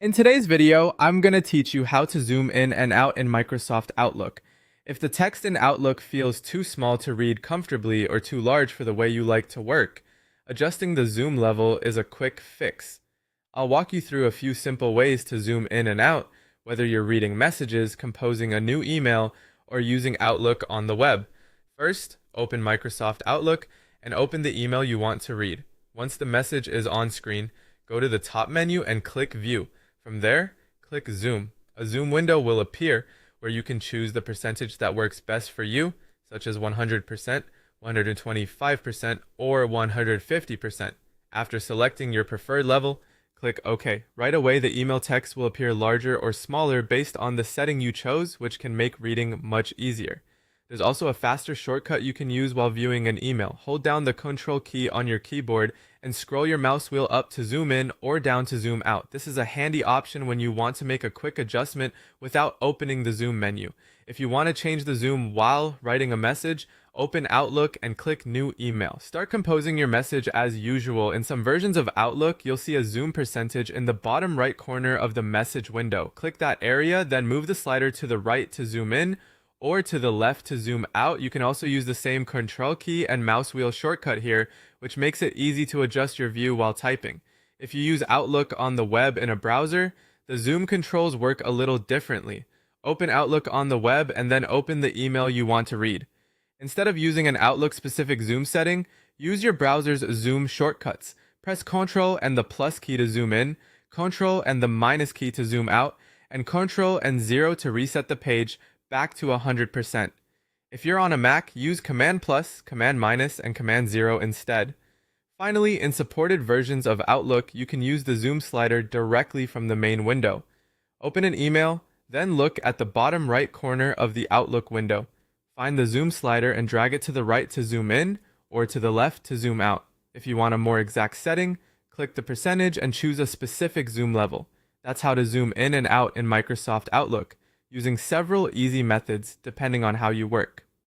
In today's video, I'm going to teach you how to zoom in and out in Microsoft Outlook. If the text in Outlook feels too small to read comfortably or too large for the way you like to work, adjusting the zoom level is a quick fix. I'll walk you through a few simple ways to zoom in and out, whether you're reading messages, composing a new email, or using Outlook on the web. First, open Microsoft Outlook and open the email you want to read. Once the message is on screen, go to the top menu and click View. From there, click Zoom. A zoom window will appear where you can choose the percentage that works best for you, such as 100%, 125%, or 150%. After selecting your preferred level, click OK. Right away, the email text will appear larger or smaller based on the setting you chose, which can make reading much easier. There's also a faster shortcut you can use while viewing an email. Hold down the Control key on your keyboard and scroll your mouse wheel up to zoom in or down to zoom out. This is a handy option when you want to make a quick adjustment without opening the zoom menu. If you want to change the zoom while writing a message, open Outlook and click New Email. Start composing your message as usual. In some versions of Outlook, you'll see a zoom percentage in the bottom right corner of the message window. Click that area, then move the slider to the right to zoom in, or to the left to zoom out. You can also use the same Control key and mouse wheel shortcut here, which makes it easy to adjust your view while typing. If you use Outlook on the web in a browser, the zoom controls work a little differently. Open Outlook on the web and then open the email you want to read. Instead of using an Outlook-specific zoom setting, use your browser's zoom shortcuts. Press Ctrl and the plus key to zoom in, Ctrl and the minus key to zoom out, and Ctrl and 0 to reset the page back to 100%. If you're on a Mac, use Command plus, Command minus, and Command 0 instead. Finally, in supported versions of Outlook, you can use the zoom slider directly from the main window. Open an email, then look at the bottom right corner of the Outlook window. Find the zoom slider and drag it to the right to zoom in, or to the left to zoom out. If you want a more exact setting, click the percentage and choose a specific zoom level. That's how to zoom in and out in Microsoft Outlook, using several easy methods depending on how you work.